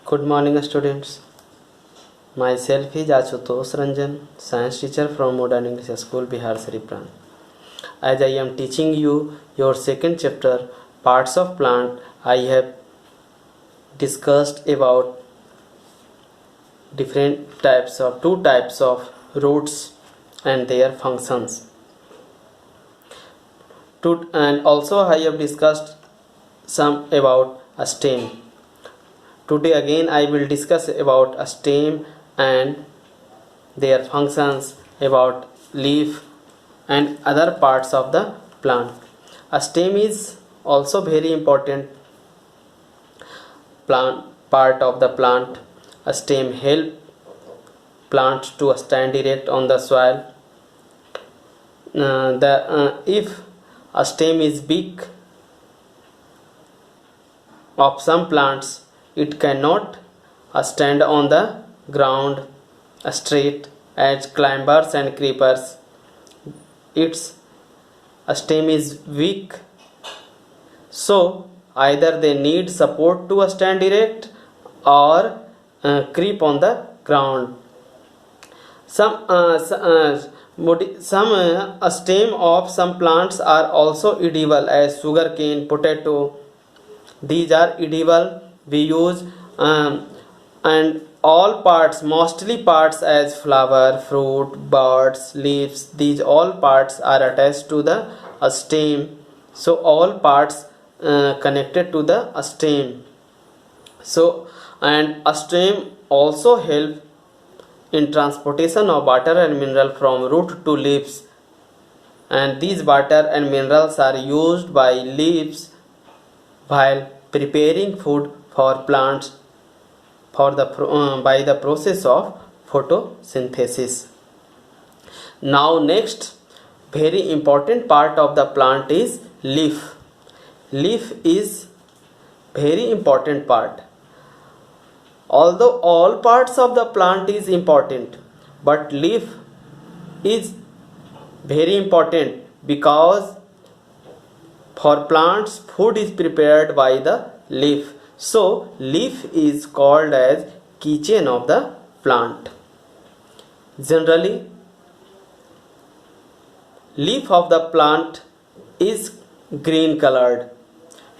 Good morning, students. Myself is Achutosh Ranjan, science teacher from Modern English School, Bihar, Sripran. As I am teaching you your second chapter, parts of plant, I have discussed about two types of roots and their functions. And also I have discussed some about a stem. Today again I will discuss about a stem and their functions, about leaf and other parts of the plant. A stem is also very important plant part of the plant. A stem help plant to stand erect on the soil. If a stem is big of some plants, it cannot stand on the ground straight as climbers and creepers. Its stem is weak, so either they need support to stand erect or creep on the ground. Some stem of some plants are also edible, as sugarcane, potato. These are edible. We use and all parts, mostly parts as flower, fruit, buds, leaves. These all parts are attached to the stem. So all parts connected to the stem. So and a stem also help in transportation of water and mineral from root to leaves, and these water and minerals are used by leaves while preparing food for plants by the process of photosynthesis. Now next very important part of the plant is leaf. Leaf is very important part. Although all parts of the plant is important, but leaf is very important because for plants food is prepared by the leaf. So leaf is called as keychain of the plant. Generally, leaf of the plant is green colored.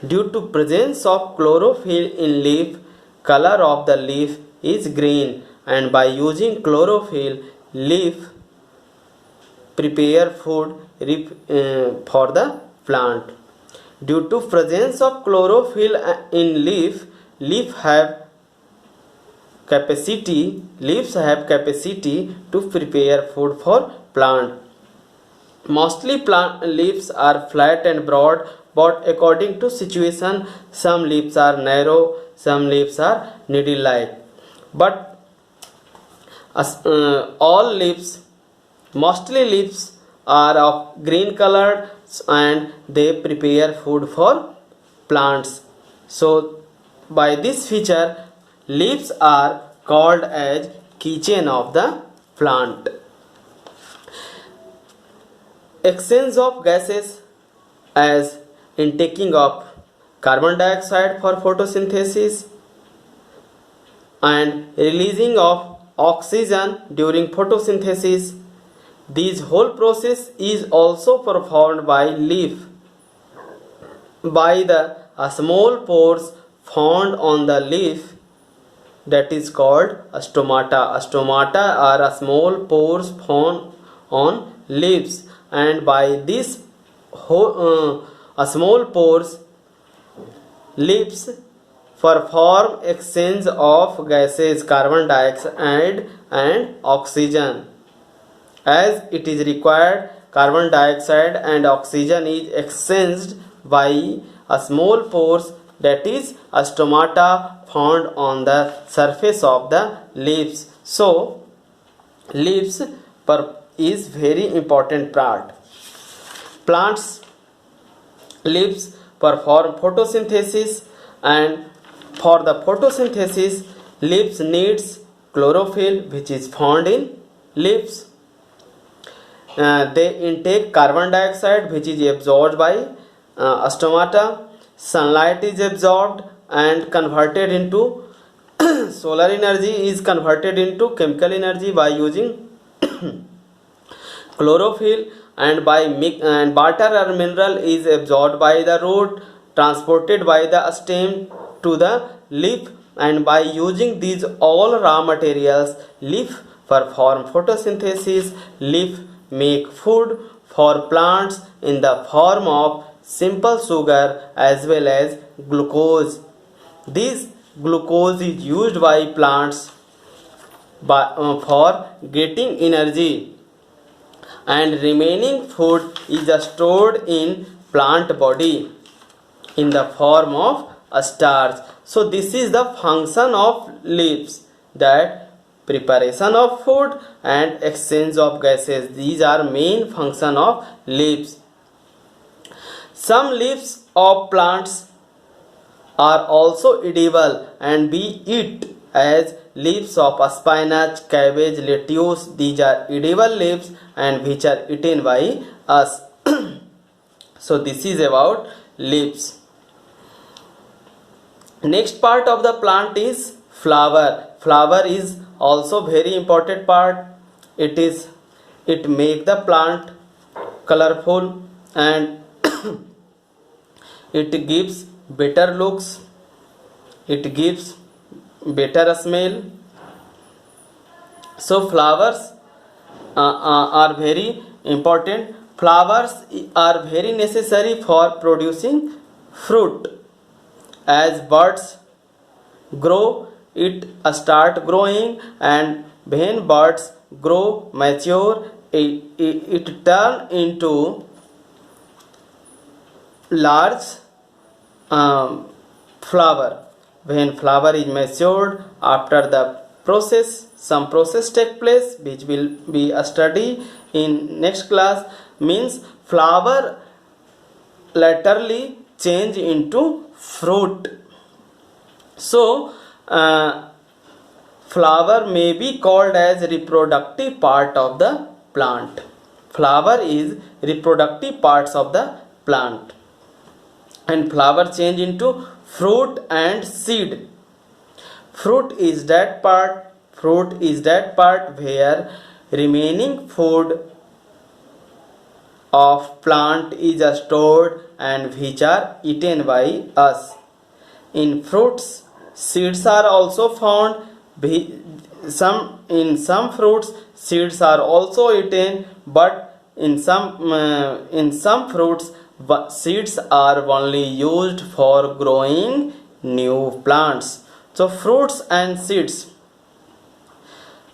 Due to presence of chlorophyll in leaf, color of the leaf is green, and by using chlorophyll, leaf prepare food for the plant. Due to presence of chlorophyll in leaves have capacity to prepare food for plant. Mostly plant leaves are flat and broad, but according to situation, some leaves are narrow, some leaves are needle-like. But mostly leaves are of green color, and they prepare food for plants. So by this feature, leaves are called as keychain of the plant. Exchange of gases, as intaking of carbon dioxide for photosynthesis and releasing of oxygen during photosynthesis. This whole process is also performed by leaf by the small pores found on the leaf, that is called stomata. Stomata are small pores found on leaves, and by this small pores, leaves perform exchange of gases carbon dioxide and oxygen. As it is required, carbon dioxide and oxygen is exchanged by a small pores, that is a stomata, found on the surface of the leaves. So leaves is very important part. Plants leaves perform photosynthesis, and for the photosynthesis, leaves needs chlorophyll, which is found in leaves. They intake carbon dioxide, which is absorbed by stomata. Sunlight is absorbed and converted into solar energy is converted into chemical energy by using chlorophyll, and by and water or mineral is absorbed by the root, transported by the stem to the leaf, and by using these all raw materials, leaf perform photosynthesis. Leaf make food for plants in the form of simple sugar as well as glucose. This glucose is used by plants for getting energy, and remaining food is stored in plant body in the form of a starch. So this is the function of leaves, that preparation of food and exchange of gases. These are main function of leaves. Some leaves of plants are also edible and be eat, as leaves of spinach, cabbage, lettuce. These are edible leaves and which are eaten by us. So this is about leaves. Next part of the plant is flower. Flower is also very important part. It make the plant colorful, and it gives better looks, it gives better smell. So flowers are very important. Flowers are very necessary for producing fruit. As birds grow, it start growing, and when birds grow mature, it turn into large flower. When flower is matured, after the process, some process take place which will be a study in next class. Means flower laterally change into fruit. So flower may be called as reproductive part of the plant. Flower is reproductive parts of the plant, and flower change into fruit and seed. Fruit is that part where remaining food of plant is stored and which are eaten by us. In fruits, seeds are also found. In some fruits, seeds are also eaten, but in some fruits, seeds are only used for growing new plants. So fruits and seeds,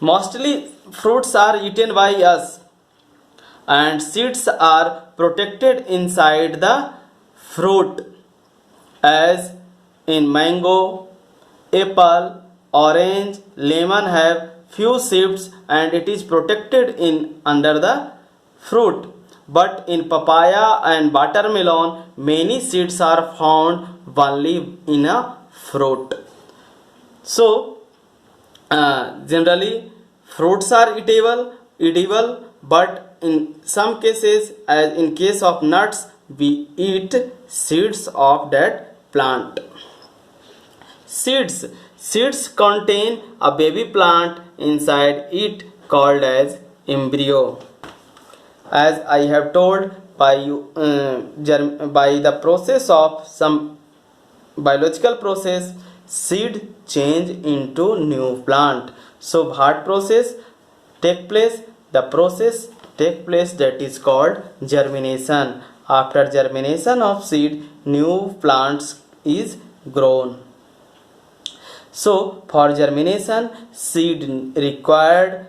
mostly fruits are eaten by us, and seeds are protected inside the fruit, as in mango, apple, orange, lemon have few seeds and it is protected in under the fruit. But in papaya and watermelon, many seeds are found only in a fruit. So generally fruits are edible, but in some cases, as in case of nuts, we eat seeds of that plant. Seeds contain a baby plant inside it called as embryo. As I have told, by the process of some biological process, seed change into new plant. So what process take place? The process take place that is called germination. After germination of seed, new plants is grown. So for germination, seed required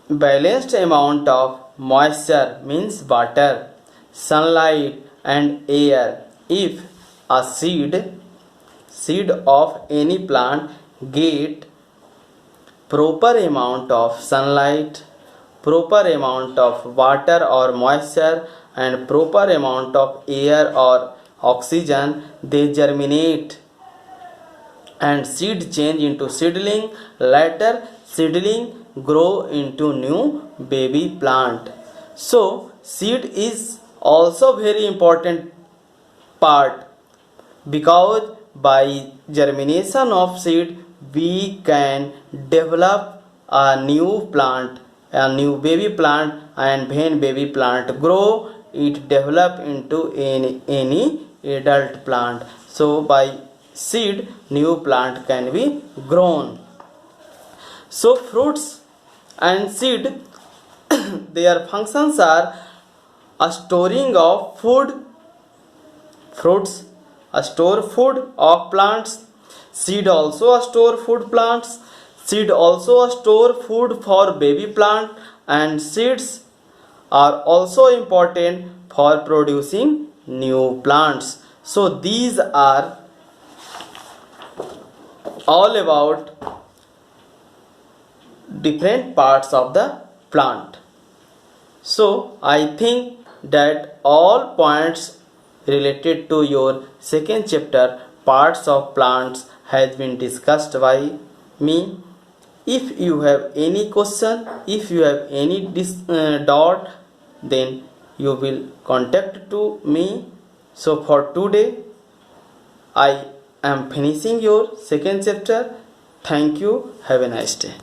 balanced amount of moisture, means water, sunlight and air. If a seed of any plant get proper amount of sunlight, proper amount of water or moisture, and proper amount of air or oxygen, they germinate and seed change into seedling. Later seedling grow into new baby plant. So seed is also very important part, because by germination of seed we can develop a new plant, a new baby plant, and when baby plant grow it develop into any adult plant. So by seed new plant can be grown. So fruits and seed their functions are a storing of food. Fruits a store food of plants. Seed also a store food plants. Seed also a store food for baby plant, and seeds are also important for producing new plants. So these are all about different parts of the plant. So I think that all points related to your second chapter parts of plants has been discussed by me. If you have any question, if you have any doubt, then you will contact to me. So for today I am finishing your second chapter. Thank you. Have a nice day.